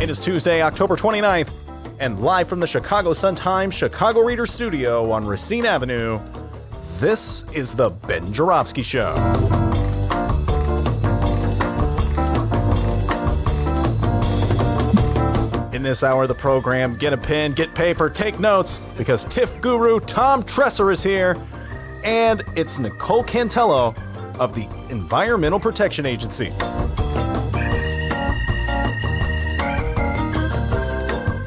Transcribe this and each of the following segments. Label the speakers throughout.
Speaker 1: It is Tuesday, October 29th, and live from the Chicago Sun-Times Chicago Reader Studio on Racine Avenue, this is the Ben Joravsky Show. In this hour of the program, get a pen, get paper, take notes, because TIF guru Tom Tresser is here, and it's Nicole Cantello of the Environmental Protection Agency.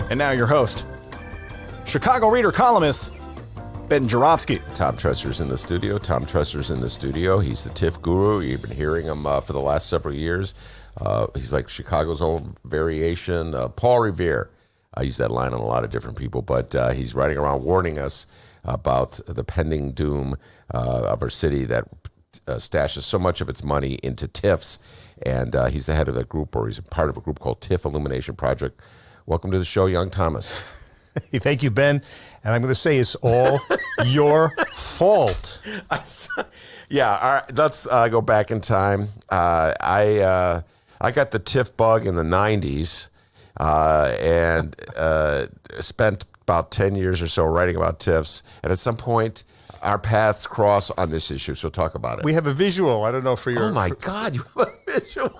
Speaker 1: And now your host, Chicago Reader columnist, Ben Joravsky.
Speaker 2: Tom Tresser's in the studio. He's the TIF guru. You've been hearing him for the last several years. He's like Chicago's own variation. Paul Revere. I use that line on a lot of different people, but he's riding around warning us about the pending doom of our city that stashes so much of its money into TIFs. And he's the head of that group, or he's a part of a group called TIF Illumination Project. Welcome to the show, young Thomas.
Speaker 3: Thank you, Ben. And I'm going to say it's all your fault.
Speaker 2: Yeah, all right, let's go back in time. I got the TIF bug in the 90s and spent about 10 years or so writing about TIFs. And at some point, our paths cross on this issue, so talk about it.
Speaker 3: We have a visual. I don't know for your...
Speaker 2: Oh, my God, you have a visual.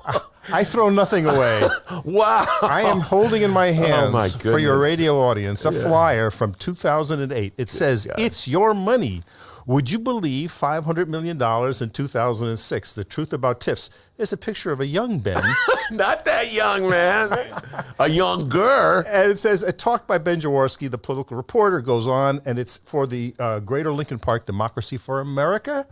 Speaker 3: I throw nothing away.
Speaker 2: Wow.
Speaker 3: I am holding in my hands, for your radio audience, a flyer from 2008. It says, "It's your money. Would you believe $500 million in 2006? The Truth About TIFs." There's a picture of a young Ben.
Speaker 2: Not that young, man. A younger.
Speaker 3: And it says, "A talk by Ben Joravsky, the political reporter," goes on, and it's for the Greater Lincoln Park Democracy for America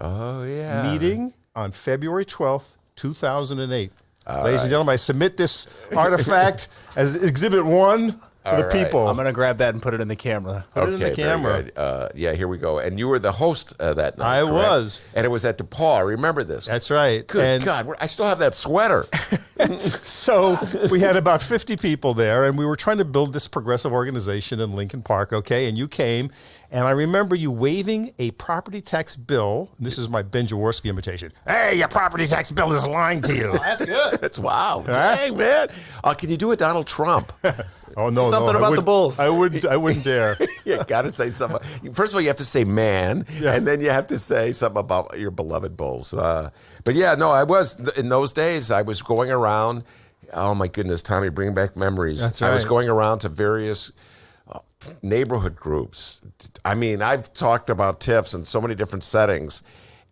Speaker 3: meeting on February 12th, 2008. Ladies and gentlemen, I submit this artifact as Exhibit 1 for the people.
Speaker 1: I'm going to grab that and put it in the camera.
Speaker 3: Put it in the camera.
Speaker 2: Yeah, here we go. And you were the host that night,
Speaker 3: I
Speaker 2: correct?
Speaker 3: was.
Speaker 2: And it was at DePaul. I remember this.
Speaker 3: That's right.
Speaker 2: Good God, I still have that sweater.
Speaker 3: So we had about 50 people there, and we were trying to build this progressive organization in Lincoln Park, okay? And you came, and I remember you waving a property tax bill. This is my Ben Joravsky imitation. "Hey, your property tax bill is lying to you."
Speaker 1: Oh, that's good.
Speaker 2: That's wow. Dang, man. Can you do it, Donald Trump?
Speaker 3: Oh, no,
Speaker 1: Something about the Bulls.
Speaker 3: I wouldn't dare.
Speaker 2: You got to say something. First of all, you have to say "man," and then you have to say something about your beloved Bulls. But yeah, no, I was, in those days, I was going around. Oh, my goodness, Tommy, bring back memories.
Speaker 3: That's right.
Speaker 2: I was going around to various neighborhood groups. I mean, I've talked about TIFs in so many different settings,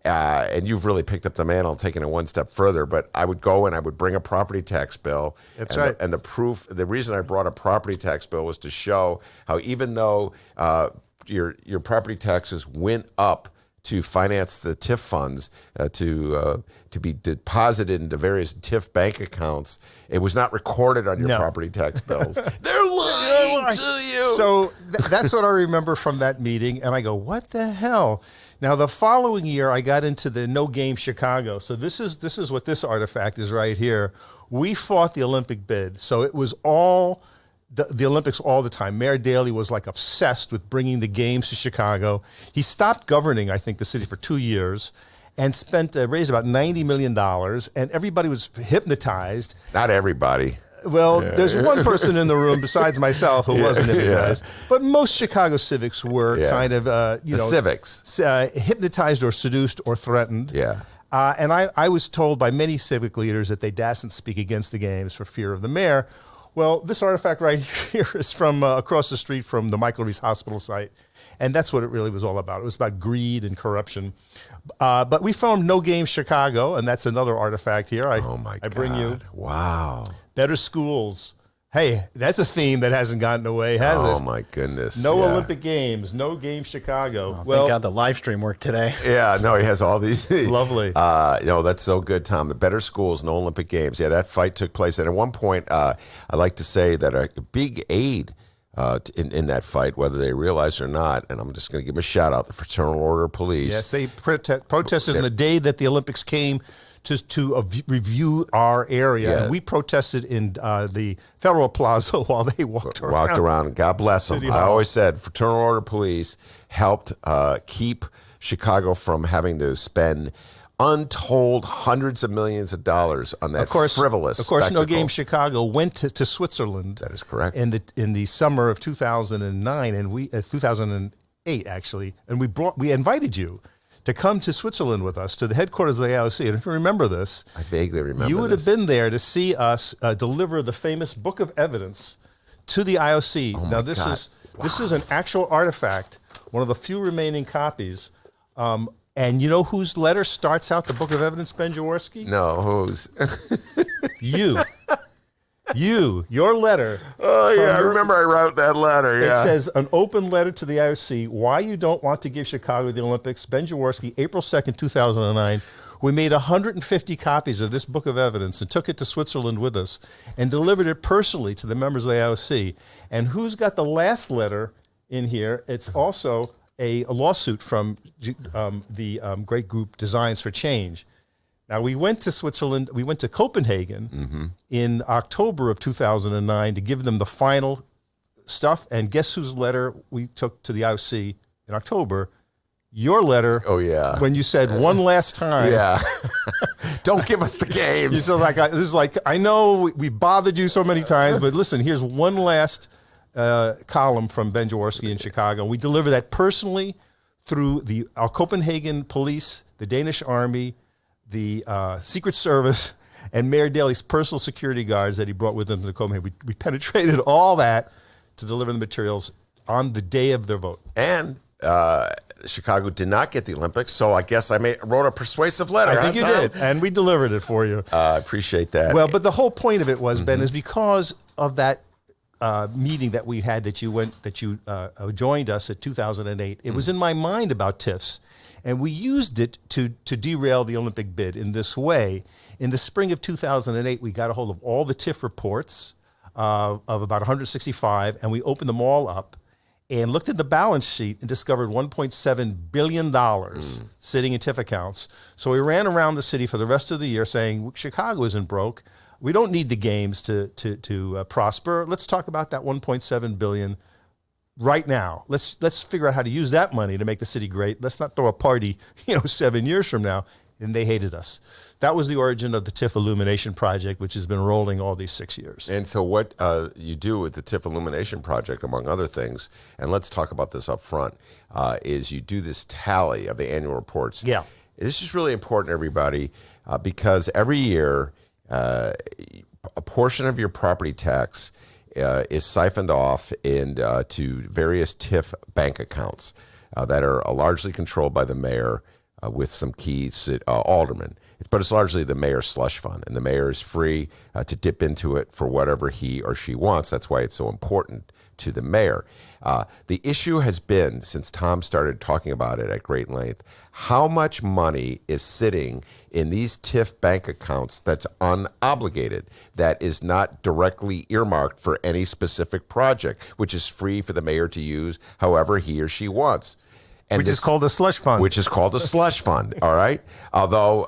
Speaker 2: and you've really picked up the mantle, taking it one step further. But I would go and I would bring a property tax bill.
Speaker 3: That's right.
Speaker 2: And the reason I brought a property tax bill was to show how even though your property taxes went up to finance the TIF funds, to be deposited into various TIF bank accounts, it was not recorded on your property tax bills. They're lying to you.
Speaker 3: So that's what I remember from that meeting, and I go, what the hell? Now, the following year, I got into the No Game Chicago. So this is what this artifact is right here. We fought the Olympic bid, so it was all the Olympics all the time. Mayor Daley was like obsessed with bringing the games to Chicago. He stopped governing, I think, the city for 2 years, and raised about $90 million, and everybody was hypnotized.
Speaker 2: Not everybody.
Speaker 3: Well, there's one person in the room besides myself who wasn't hypnotized, but most Chicago civics were kind of,
Speaker 2: civics
Speaker 3: hypnotized or seduced or threatened.
Speaker 2: Yeah.
Speaker 3: And I was told by many civic leaders that they dasn't speak against the games for fear of the mayor. Well, this artifact right here is from across the street from the Michael Reese Hospital site, and that's what it really was all about. It was about greed and corruption. But we found No Game Chicago, and that's another artifact here. I bring you.
Speaker 2: Wow.
Speaker 3: Better schools. Hey, that's a theme that hasn't gotten away, has it?
Speaker 2: Oh, my goodness.
Speaker 3: No Olympic Games, No Game Chicago.
Speaker 1: Oh, thank God the live stream worked today.
Speaker 2: Yeah, no, he has all these.
Speaker 3: Lovely.
Speaker 2: That's so good, Tom. The better schools, no Olympic Games. Yeah, that fight took place. And at one point, I like to say that a big aid in that fight, whether they realize it or not, and I'm just going to give them a shout out, the Fraternal Order of Police.
Speaker 3: Yes, they protested on the day that the Olympics came to review our area. Yeah. And we protested in the Federal Plaza while they walked around.
Speaker 2: God bless them. I always said Fraternal Order Police helped keep Chicago from having to spend untold hundreds of millions of dollars on that frivolous
Speaker 3: Of course,
Speaker 2: spectacle.
Speaker 3: No Game Chicago went to Switzerland.
Speaker 2: That is correct.
Speaker 3: In the summer of 2009 and 2008 actually, and we invited you to come to Switzerland with us to the headquarters of the IOC. And if you remember this,
Speaker 2: I vaguely remember.
Speaker 3: You would have been there to see us deliver the famous Book of Evidence to the IOC.
Speaker 2: Oh
Speaker 3: now this is an actual artifact, one of the few remaining copies. And you know whose letter starts out the Book of Evidence, Ben Jaworski?
Speaker 2: No, whose?
Speaker 3: Your letter.
Speaker 2: Oh, yeah, I remember I wrote that letter, yeah.
Speaker 3: It says, an open letter to the IOC, why you don't want to give Chicago the Olympics, Ben Jaworski, April 2nd, 2009. We made 150 copies of this Book of Evidence and took it to Switzerland with us and delivered it personally to the members of the IOC. And who's got the last letter in here? It's also a lawsuit from the great group Designs for Change. Now, we went to Switzerland, we went to Copenhagen in October of 2009 to give them the final stuff. And guess whose letter we took to the IOC in October? Your letter.
Speaker 2: Oh, yeah.
Speaker 3: When you said one last time.
Speaker 2: Yeah. Don't give us the games.
Speaker 3: You said, this is like, I know we bothered you so many times, but listen, here's one last column from Ben Jaworski in Chicago. We deliver that personally through our Copenhagen police, the Danish army, the Secret Service, and Mayor Daley's personal security guards that he brought with him to Copenhagen. We penetrated all that to deliver the materials on the day of their vote.
Speaker 2: And Chicago did not get the Olympics, so I guess I wrote a persuasive letter.
Speaker 3: I think you did, and we delivered it for you.
Speaker 2: I appreciate that.
Speaker 3: Well, but the whole point of it was, Ben, is because of that meeting that we had that you joined us at 2008. It was in my mind about TIFs, and we used it to derail the Olympic bid in this way. In the spring of 2008, we got a hold of all the TIF reports of about 165, and we opened them all up and looked at the balance sheet and discovered $1.7 billion sitting in TIF accounts. So we ran around the city for the rest of the year saying, Chicago isn't broke. We don't need the games to prosper. Let's talk about that $1.7 billion right now. Let's figure out how to use that money to make the city great. Let's not throw a party, 7 years from now. And they hated us. That was the origin of the TIF Illumination Project, which has been rolling all these 6 years.
Speaker 2: And so what you do with the TIF Illumination Project, among other things, and let's talk about this up front, is you do this tally of the annual reports.
Speaker 3: Yeah.
Speaker 2: This is really important, everybody, because every year a portion of your property tax is siphoned off to various TIF bank accounts that are largely controlled by the mayor with some key aldermen. But it's largely the mayor's slush fund, and the mayor is free to dip into it for whatever he or she wants. That's why it's so important to the mayor. The issue has been, since Tom started talking about it at great length, how much money is sitting in these TIF bank accounts that's unobligated, that is not directly earmarked for any specific project, which is free for the mayor to use however he or she wants.
Speaker 3: Which is called a slush fund.
Speaker 2: Which is called a slush fund, all right? Although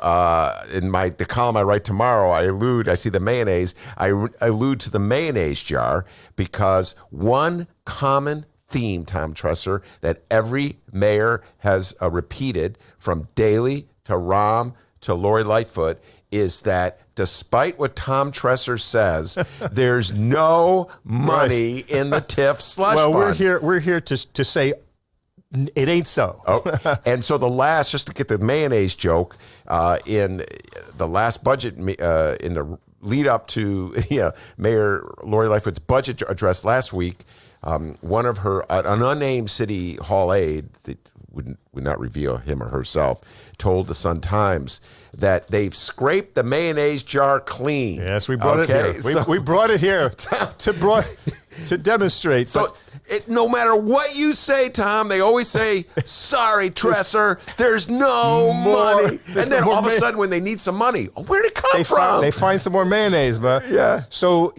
Speaker 2: in the column I write tomorrow, I see the mayonnaise. I allude to the mayonnaise jar because one common theme, Tom Tresser, that every mayor has repeated from Daley to Rahm to Lori Lightfoot is that despite what Tom Tresser says, there's no money in the TIF slush fund.
Speaker 3: Well, we're here to say it ain't so.
Speaker 2: And so just to get the mayonnaise joke, in the last budget, in the lead up to Mayor Lori Lightfoot's budget address last week, one of her, an unnamed city hall aide, that would not reveal him or herself, told the Sun-Times that they've scraped the mayonnaise jar clean.
Speaker 3: Yes, we brought it here. We brought it here to demonstrate.
Speaker 2: So no matter what you say, Tom, they always say, sorry, Tresser, there's no money. And then all of a sudden when they need some money, where'd it come from?
Speaker 3: They find some more mayonnaise, but
Speaker 2: yeah.
Speaker 3: So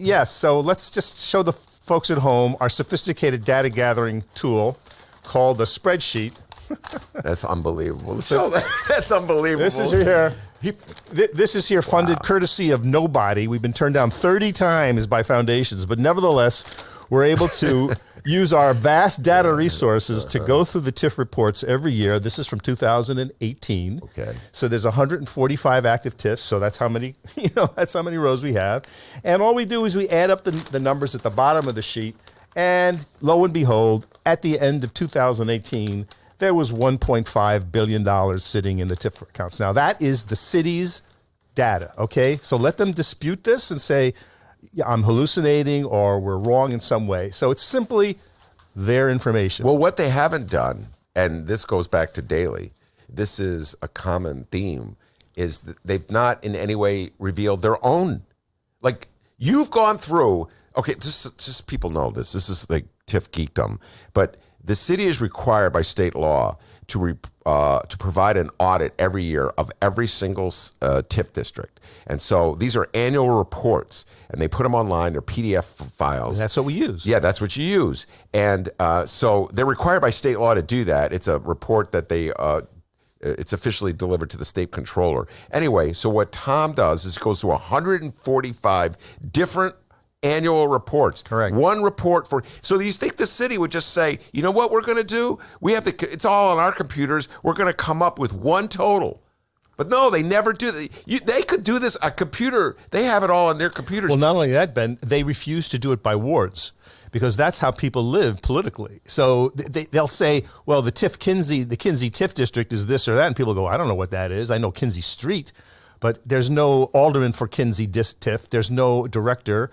Speaker 3: let's just show the folks at home our sophisticated data gathering tool called the spreadsheet.
Speaker 2: That's unbelievable. That's unbelievable.
Speaker 3: This is here funded courtesy of nobody. We've been turned down 30 times by foundations, but nevertheless, we're able to use our vast data resources to go through the TIF reports every year. This is from 2018.
Speaker 2: Okay.
Speaker 3: So there's 145 active TIFs. So that's how many, that's how many rows we have. And all we do is we add up the numbers at the bottom of the sheet. And lo and behold, at the end of 2018, there was $1.5 billion sitting in the TIF accounts. Now that is the city's data. Okay. So let them dispute this and say, I'm hallucinating or we're wrong in some way. So it's simply their information.
Speaker 2: Well, what they haven't done, and this goes back to Daley, this is a common theme, is that they've not in any way revealed their own. Like, you've gone through, okay, just people know this. This is like TIF geekdom. But the city is required by state law to provide an audit every year of every single TIF district. And so these are annual reports, and they put them online. They're PDF files.
Speaker 3: And that's what we use.
Speaker 2: Yeah, that's what you use. And so they're required by state law to do that. It's a report that it's officially delivered to the state controller. Anyway, so what Tom does is he goes through 145 different annual reports.
Speaker 3: Correct.
Speaker 2: One report for. So you think the city would just say, you know what we're going to do? It's all on our computers. We're going to come up with one total. But no, they never do. They could do this. A computer, they have it all on their computers.
Speaker 3: Well, not only that, Ben, they refuse to do it by wards because that's how people live politically. So they'll say, well, the Kinsey TIF district is this or that. And people go, I don't know what that is. I know Kinsey Street, but there's no alderman for Kinsey TIF. There's no director.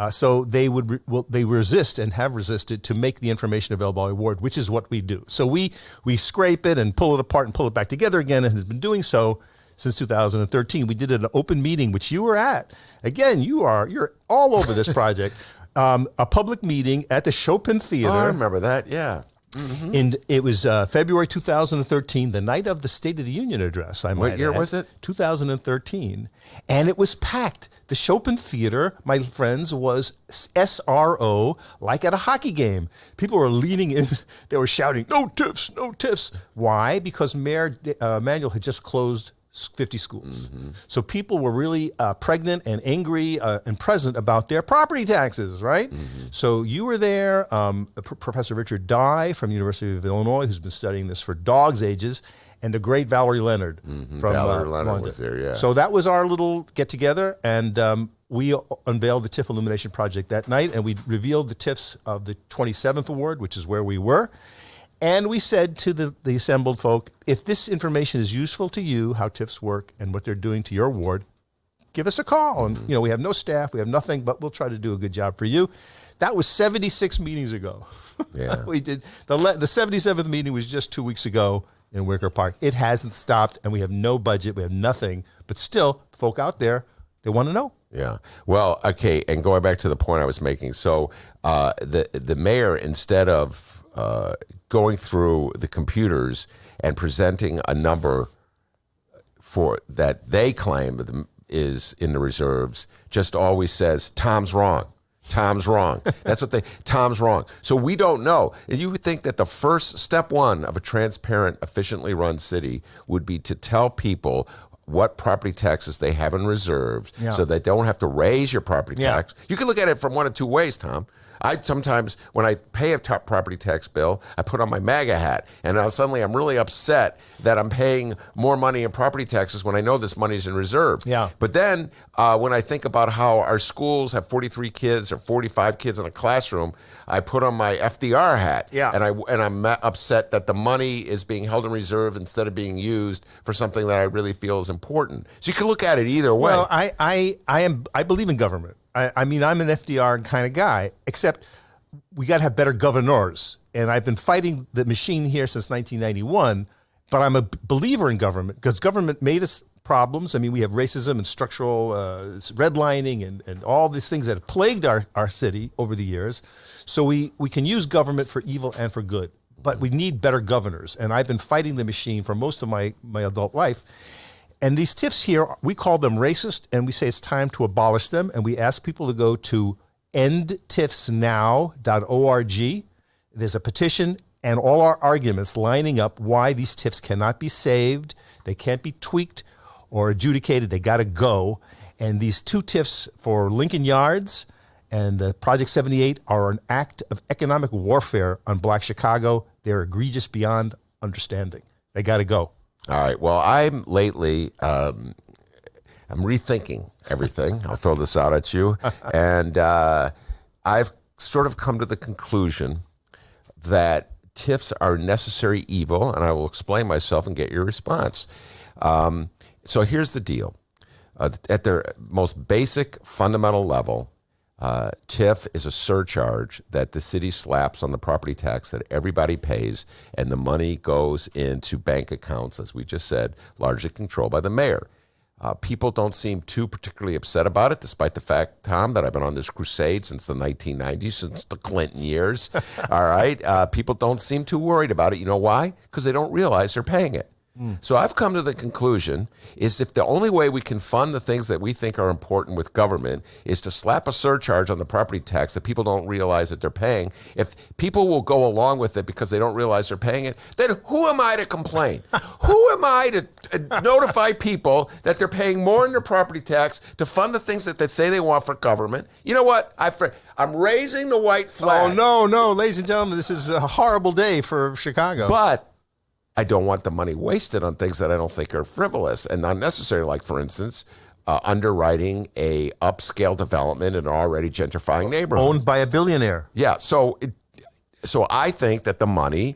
Speaker 3: So they resist and have resisted to make the information available by ward, which is what we do. So we scrape it and pull it apart and pull it back together again, and has been doing so since 2013. We did an open meeting, which you were at. Again, you're all over this project. A public meeting at the Chopin Theater.
Speaker 2: Oh, I remember that. Yeah. Mm-hmm.
Speaker 3: And it was February 2013, the night of the State of the Union address.
Speaker 2: What year was it?
Speaker 3: 2013. And it was packed. The Chopin Theater, my friends, was SRO, like at a hockey game. People were leaning in. They were shouting, no TIFs, no TIFs. Why? Because Mayor Emanuel had just closed 50 schools. Mm-hmm. So people were really pregnant and angry and present about their property taxes, right? Mm-hmm. So you were there. Professor Richard Dye from University of Illinois, who's been studying this for dogs' ages, and the great Valerie Leonard from
Speaker 2: Valerie Leonard
Speaker 3: London.
Speaker 2: was there, yeah.
Speaker 3: So that was our little get-together, and we unveiled the TIF Illumination Project that night, and we revealed the TIFs of the 27th Award, which is where we were. And we said to the assembled folk, if this information is useful to you, how TIFs work and what they're doing to your ward, give us a call. And, we have no staff, we have nothing, but we'll try to do a good job for you. That was 76 meetings ago.
Speaker 2: Yeah.
Speaker 3: We did. The 77th meeting was just 2 weeks ago in Wicker Park. It hasn't stopped, and we have no budget. We have nothing. But still, folk out there, they want to know.
Speaker 2: Yeah. Well, okay, and going back to the point I was making, so the mayor, instead of going through the computers and presenting a number for that they claim is in the reserves, just always says, Tom's wrong. Tom's wrong. That's what Tom's wrong. So we don't know. You would think that the first step one of a transparent, efficiently run city would be to tell people what property taxes they have in reserves so they don't have to raise your property tax. You can look at it from one of two ways, Tom. I sometimes, when I pay a top property tax bill, I put on my MAGA hat, and now suddenly I'm really upset that I'm paying more money in property taxes when I know this money is in reserve. Yeah. But then when I think about how our schools have 43 kids or 45 kids in a classroom, I put on my FDR hat, and I'm upset that the money is being held in reserve instead of being used for something that I really feel is important. So you can look at it either way.
Speaker 3: Well, I believe in government. I mean, I'm an FDR kind of guy, except we got to have better governors. And I've been fighting the machine here since 1991, but I'm a believer in government because government made us problems. I mean, we have racism and structural redlining and all these things that have plagued our city over the years. So we can use government for evil and for good, but we need better governors. And I've been fighting the machine for most of my adult life. And these TIFs here, we call them racist, and we say it's time to abolish them. And we ask people to go to endtifsnow.org. There's a petition and all our arguments lining up why these TIFs cannot be saved. They can't be tweaked or adjudicated. They got to go. And these two TIFs for Lincoln Yards And Project 78 are an act of economic warfare on Black Chicago. They're egregious beyond understanding. They got to go.
Speaker 2: All right. Well, I'm lately, I'm rethinking everything. I'll throw this out at you. And I've sort of come to the conclusion that TIFs are necessary evil, and I will explain myself and get your response. So here's the deal. At their most basic fundamental level, TIF is a surcharge that the city slaps on the property tax that everybody pays, and the money goes into bank accounts, as we just said, largely controlled by the mayor. People don't seem too particularly upset about it, despite the fact, Tom, that I've been on this crusade since the 1990s, since the Clinton years. All right? People don't seem too worried about it. You know why? Because they don't realize they're paying it. So I've come to the conclusion is if the only way we can fund the things that we think are important with government is to slap a surcharge on the property tax that people don't realize that they're paying, if people will go along with it because they don't realize they're paying it, then who am I to complain? Who am I to notify people that they're paying more in their property tax to fund the things that they say they want for government? You know what? I'm raising the white flag.
Speaker 3: Oh, no, ladies and gentlemen, this is a horrible day for Chicago.
Speaker 2: But I don't want the money wasted on things that I don't think are frivolous and not necessary, like, for instance, underwriting a upscale development in an already gentrifying neighborhood.
Speaker 3: Owned by a billionaire.
Speaker 2: Yeah, so I think that the money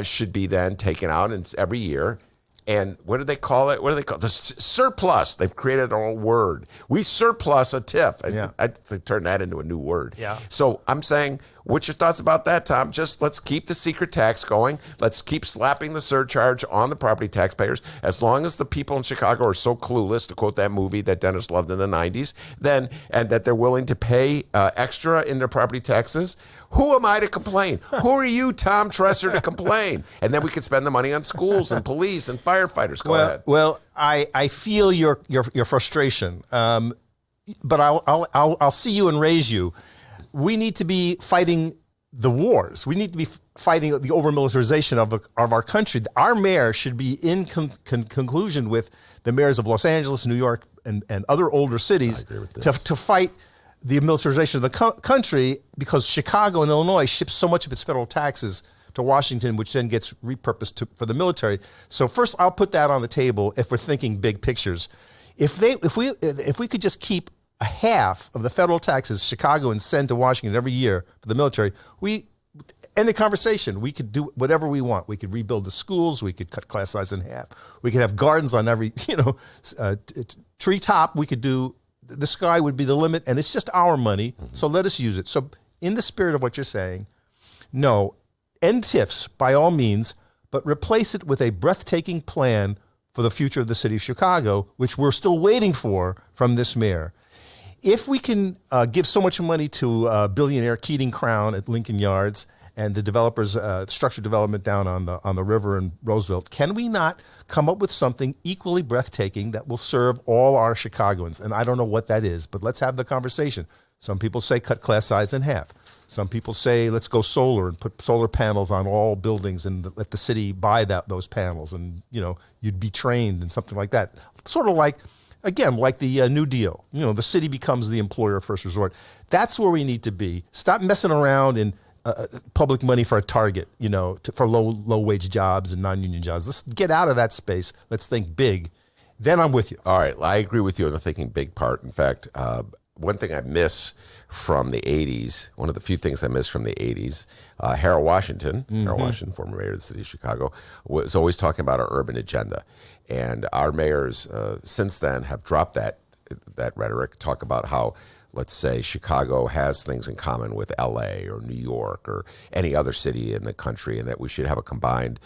Speaker 2: should be then taken out every year. And what do they call it? What do they call it? The surplus. They've created their own word. We surplus a TIF. I turned that into a new word.
Speaker 3: Yeah.
Speaker 2: So I'm saying, what's your thoughts about that, Tom? Just let's keep the secret tax going. Let's keep slapping the surcharge on the property taxpayers. As long as the people in Chicago are so clueless, to quote that movie that Dennis loved in the 90s, and that they're willing to pay extra in their property taxes, who am I to complain? Who are you, Tom Tresser, to complain? And then we could spend the money on schools and police and firefighters. Go ahead.
Speaker 3: Well, I feel your frustration, but I'll see you and raise you. We need to be fighting the wars. We need to be fighting the over-militarization of our country. Our mayor should be in conclusion with the mayors of Los Angeles, New York, and other older cities to fight the militarization of the country, because Chicago and Illinois ship so much of its federal taxes to Washington, which then gets repurposed for the military. So first, I'll put that on the table if we're thinking big pictures. If we could just keep a half of the federal taxes Chicagoans send to Washington every year for the military, we end the conversation. We could do whatever we want. We could rebuild the schools. We could cut class size in half. We could have gardens on every treetop. We could do. The sky would be the limit, and it's just our money. So let us use it. So in the spirit of what you're saying, no, end TIFs by all means, but replace it with a breathtaking plan for the future of the city of Chicago, which we're still waiting for from this mayor. If we can give so much money to billionaire Keating Crown at Lincoln Yards and the developers, structured development down on the river in Roosevelt, can we not come up with something equally breathtaking that will serve all our Chicagoans? And I don't know what that is, but let's have the conversation. Some people say cut class size in half. Some people say let's go solar and put solar panels on all buildings and let the city buy those panels, and you'd be trained and something like that. Sort of like, again, like the New Deal. The city becomes the employer of first resort. That's where we need to be. Stop messing around in public money for a target, for low wage jobs and non-union jobs. Let's get out of that space. Let's think big. Then I'm with you.
Speaker 2: All right. I agree with you on the thinking big part. In fact, one thing I miss from the 80s, one of the few things I miss from the 80s, Harold Washington, former mayor of the city of Chicago, was always talking about our urban agenda. And our mayors since then have dropped that rhetoric, talk about how, let's say, Chicago has things in common with LA or New York or any other city in the country, and that we should have a combined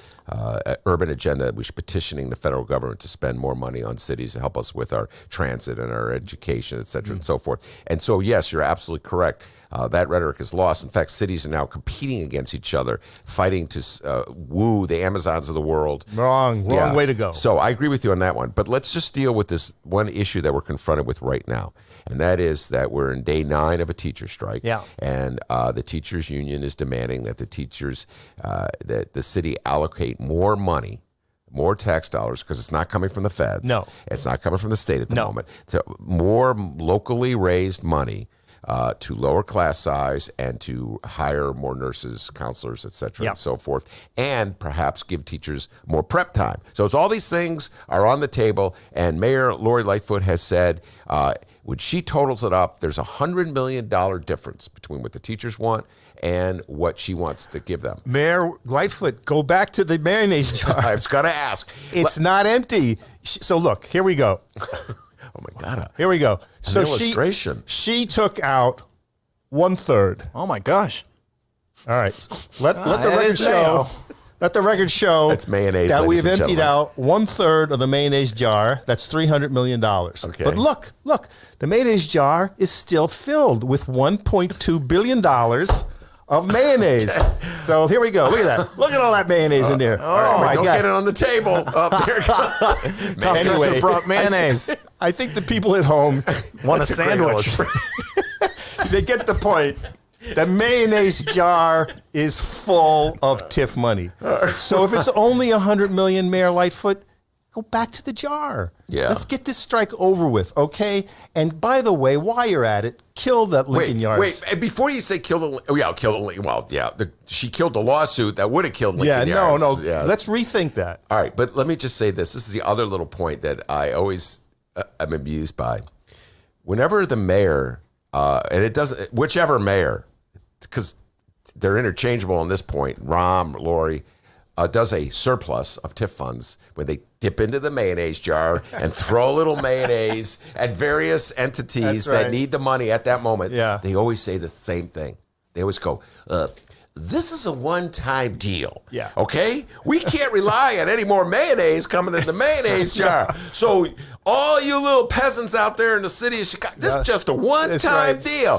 Speaker 2: urban agenda. We should be petitioning the federal government to spend more money on cities to help us with our transit and our education, et cetera, and so forth. And so, yes, you're absolutely correct. That rhetoric is lost. In fact, cities are now competing against each other, fighting to woo the Amazons of the world.
Speaker 3: Wrong way to go.
Speaker 2: So I agree with you on that one. But let's just deal with this one issue that we're confronted with right now. And that is that we're in day 9 of a teacher strike.
Speaker 3: Yeah.
Speaker 2: And the teachers union is demanding that the teachers, that the city allocate more money, more tax dollars, because it's not coming from the feds.
Speaker 3: No.
Speaker 2: It's not coming from the state at the moment. So more locally raised money to lower class size and to hire more nurses, counselors, et cetera, and so forth, and perhaps give teachers more prep time. So it's all these things are on the table, and Mayor Lori Lightfoot has said when she totals it up, there's $100 million difference between what the teachers want and what she wants to give them.
Speaker 3: Mayor Lightfoot, go back to the mayonnaise jar.
Speaker 2: I was going to ask.
Speaker 3: It's not empty. So look, here we go.
Speaker 2: Oh my God.
Speaker 3: Here we go. So
Speaker 2: illustration.
Speaker 3: She took out 1/3.
Speaker 1: Oh my gosh.
Speaker 3: All right. Let the record show. Let the record show
Speaker 2: that's mayonnaise,
Speaker 3: that we've
Speaker 2: and
Speaker 3: emptied out 1/3 of the mayonnaise jar. That's $300 million.
Speaker 2: Okay.
Speaker 3: But look, the mayonnaise jar is still filled with $1.2 billion of mayonnaise. Okay. So here we go. Look at that. Look at all that mayonnaise in there.
Speaker 2: Oh my God. Don't get it on the table. There
Speaker 1: anyway, brought mayonnaise.
Speaker 3: I think the people at home
Speaker 1: want a sandwich.
Speaker 3: They get the point. The mayonnaise jar is full of TIF money. So if it's only $100 million, Mayor Lightfoot, go back to the jar.
Speaker 2: Yeah.
Speaker 3: Let's get this strike over with, okay? And by the way, while you're at it, kill that Lincoln Yards.
Speaker 2: Wait, before you say kill the, she killed the lawsuit that would have killed Lincoln Yards.
Speaker 3: No. Yeah. Let's rethink that.
Speaker 2: All right, but let me just say this. This is the other little point that I always am amused by. Whenever the mayor, and it doesn't, whichever mayor, because they're interchangeable on this point, Rahm, Lori, does a surplus of TIF funds when they dip into the mayonnaise jar and throw a little mayonnaise at various entities that need the money at that moment.
Speaker 3: Yeah.
Speaker 2: They always say the same thing. They always go, this is a one-time deal.
Speaker 3: Yeah.
Speaker 2: Okay? We can't rely on any more mayonnaise coming in the mayonnaise jar. So all you little peasants out there in the city of Chicago, this is just a one-time deal.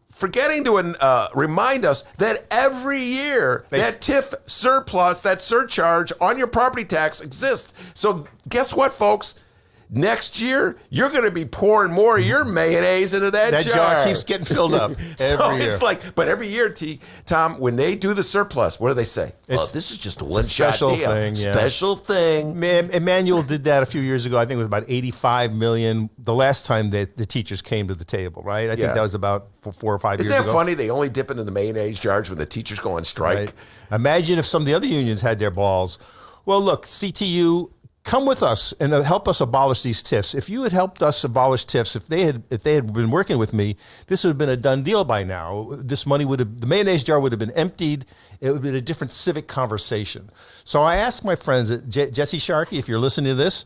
Speaker 2: Forgetting to remind us that every year that TIF surplus, that surcharge on your property tax exists. So guess what, folks? Next year, you're going to be pouring more of your mayonnaise into that jar.
Speaker 3: That jar keeps getting filled up every year.
Speaker 2: It's like, but every year, Tom, when they do the surplus, what do they say? This is just a one-shot deal. Special thing.
Speaker 3: Emmanuel did that a few years ago. I think it was about $85 million the last time that the teachers came to the table, right? I think that was about 4 or 5 years ago.
Speaker 2: Isn't that funny? They only dip into the mayonnaise jars when the teachers go on strike.
Speaker 3: Right. Imagine if some of the other unions had their balls. Well, look, CTU, come with us and help us abolish these TIFs. If you had helped us abolish TIFs, if they had been working with me, this would have been a done deal by now. This money the mayonnaise jar would have been emptied. It would have been a different civic conversation. So I asked my friends at Jesse Sharkey, if you're listening to this,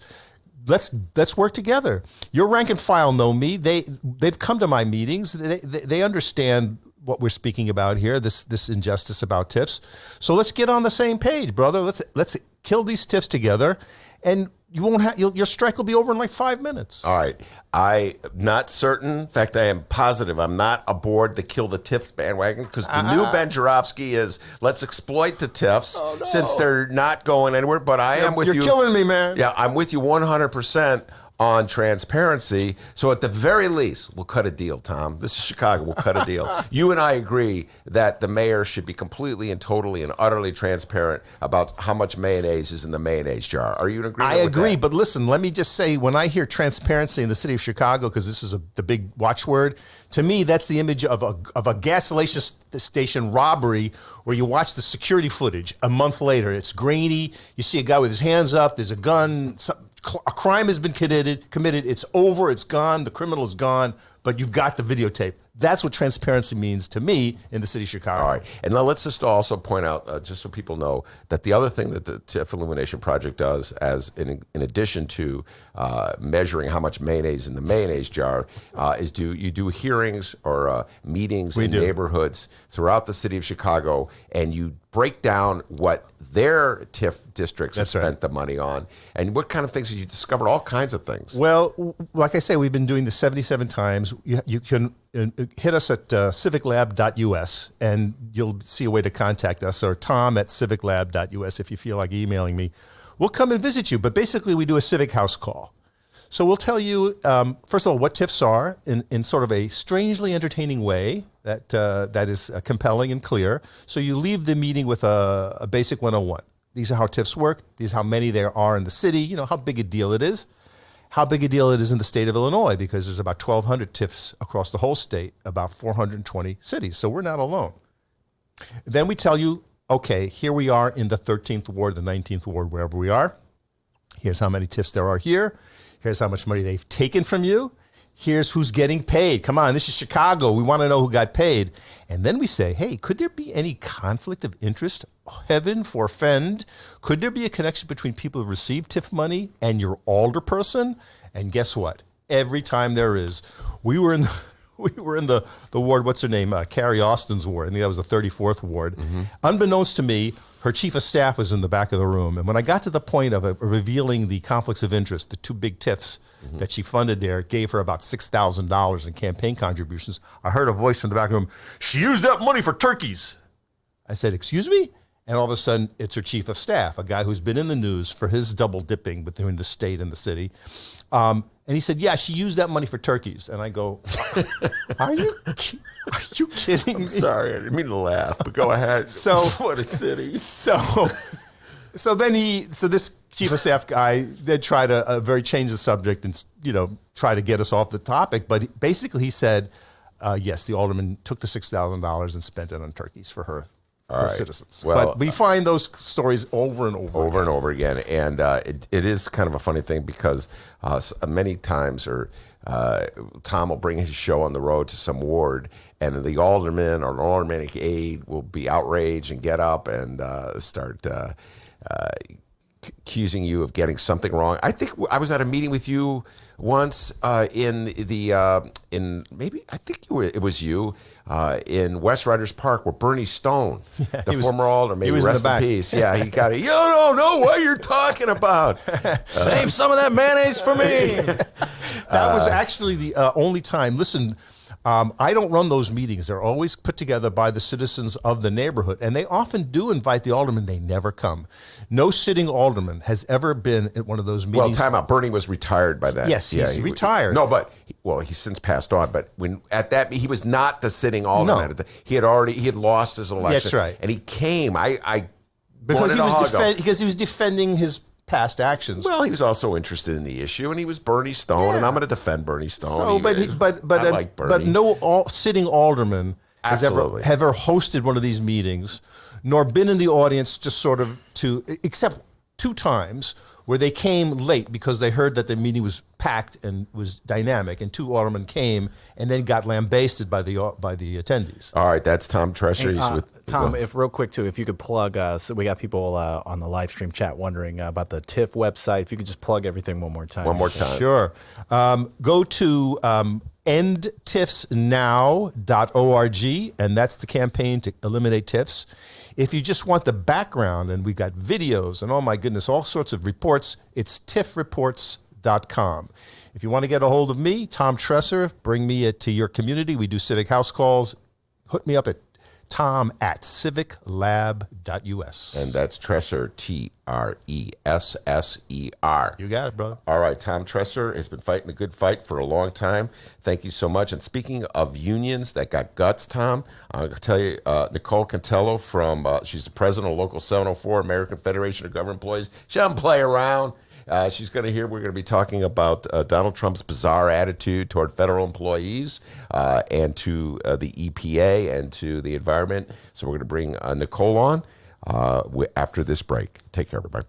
Speaker 3: let's work together. Your rank and file know me. They've come to my meetings. They understand what we're speaking about here, this injustice about TIFs. So let's get on the same page, brother. Let's kill these TIFs together. And you won't have your strike will be over in like 5 minutes.
Speaker 2: All right. I'm not certain. In fact, I am positive I'm not aboard the kill the TIFs bandwagon because the new Ben Joravsky is let's exploit the TIFs since they're not going anywhere. But I am with you.
Speaker 3: You're killing me, man.
Speaker 2: Yeah, I'm with you 100% on transparency. So at the very least, we'll cut a deal, Tom. This is Chicago. We'll cut a deal. You and I agree that the mayor should be completely and totally and utterly transparent about how much mayonnaise is in the mayonnaise jar. Are you in agreement with that?
Speaker 3: I agree, but listen, let me just say, when I hear transparency in the city of Chicago, because this is the big watchword, to me, that's the image of a gas station robbery where you watch the security footage a month later. It's grainy. You see a guy with his hands up. There's a gun. A crime has been committed. It's over. It's gone. The criminal is gone. But you've got the videotape. That's what transparency means to me in the city of Chicago.
Speaker 2: All right. And now let's just also point out, just so people know, that the other thing that the TIF Illumination Project does, as in addition to measuring how much mayonnaise in the mayonnaise jar, is you do hearings or meetings in neighborhoods throughout the city of Chicago, and you break down what their TIF districts have spent the money on, and what kind of things have you discovered? All kinds of things.
Speaker 3: Well, like I say, we've been doing this 77 times. You can hit us at civiclab.us, and you'll see a way to contact us, or tom@civiclab.us if you feel like emailing me. We'll come and visit you, but basically we do a civic house call. So we'll tell you, first of all, what TIFs are in sort of a strangely entertaining way that is compelling and clear. So you leave the meeting with a basic 101. These are how TIFs work. These are how many there are in the city, how big a deal it is. how big a deal it is in the state of Illinois, because there's about 1,200 TIFs across the whole state, about 420 cities. So we're not alone. Then we tell you, okay, here we are in the 13th ward, the 19th ward, wherever we are. Here's how many TIFs there are here. Here's how much money they've taken from you. Here's who's getting paid. Come on, this is Chicago. We want to know who got paid. And then we say, hey, could there be any conflict of interest? Heaven forfend. Could there be a connection between people who receive TIF money and your alderperson? And guess what? Every time there is. We were in the ward, what's her name? Carrie Austin's ward. I think that was the 34th ward. Mm-hmm. Unbeknownst to me, her chief of staff was in the back of the room. And when I got to the point of revealing the conflicts of interest, the two big TIFs that she funded there gave her about $6,000 in campaign contributions, I heard a voice from the back of the room, she used that money for turkeys. I said, excuse me? And all of a sudden, it's her chief of staff, a guy who's been in the news for his double dipping between the state and the city. And he said, yeah, she used that money for turkeys. And I go, are you kidding me?
Speaker 2: I'm sorry, I didn't mean to laugh, but go ahead.
Speaker 3: So
Speaker 2: what a city.
Speaker 3: So then this chief of staff guy did try to very change the subject and, try to get us off the topic. But basically he said, yes, the alderman took the $6,000 and spent it on turkeys for her citizens.
Speaker 2: Well,
Speaker 3: but we find those stories over and over
Speaker 2: again. And it is kind of a funny thing because many times Tom will bring his show on the road to some ward, and the alderman or an aldermanic aide will be outraged and get up and start accusing you of getting something wrong. I think I was at a meeting with you once it was you in West Riders Park where Bernie Stone, former alderman, maybe rest in peace. Yeah, he got it. You don't know what you're talking about.
Speaker 1: Save some of that mayonnaise for me.
Speaker 3: That was actually the only time. Listen, I don't run those meetings. They're always put together by the citizens of the neighborhood, and they often do invite the alderman. They never come. No sitting alderman has ever been at one of those meetings.
Speaker 2: Well, time out. Bernie was retired by then.
Speaker 3: Yes, he's retired.
Speaker 2: No, but he's since passed on. But at that, he was not the sitting alderman. No. He had lost his election.
Speaker 3: That's right.
Speaker 2: And he came.
Speaker 3: Because he was defending his past actions.
Speaker 2: Well, he was also interested in the issue, and he was Bernie Stone, and I'm going to defend Bernie Stone.
Speaker 3: So, but no sitting alderman has ever hosted one of these meetings, nor been in the audience just sort of except 2 times where they came late because they heard that the meeting was packed and was dynamic, and 2 aldermen came and then got lambasted by the attendees.
Speaker 2: All right, that's Tom Tresser.
Speaker 1: Tom, if you could plug us, we got people on the live stream chat wondering about the TIF website. If you could just plug everything one more time.
Speaker 3: Sure. Go to endtifsnow.org, and that's the campaign to eliminate TIFs. If you just want the background, and we got videos and, oh my goodness, all sorts of reports, it's tifreports.com. If you want to get a hold of me, Tom Tresser, bring me to your community. We do civic house calls. Hook me up at tom@civiclab.us.
Speaker 2: And that's Tresser, Tresser.
Speaker 3: You got it, brother.
Speaker 2: All right, Tom Tresser has been fighting a good fight for a long time. Thank you so much. And speaking of unions that got guts, Tom, I'm going to tell you, Nicole Cantello she's the president of Local 704, American Federation of Government Employees. She doesn't play around. We're going to be talking about Donald Trump's bizarre attitude toward federal employees and to the EPA and to the environment. So we're going to bring Nicole on after this break. Take care, everybody.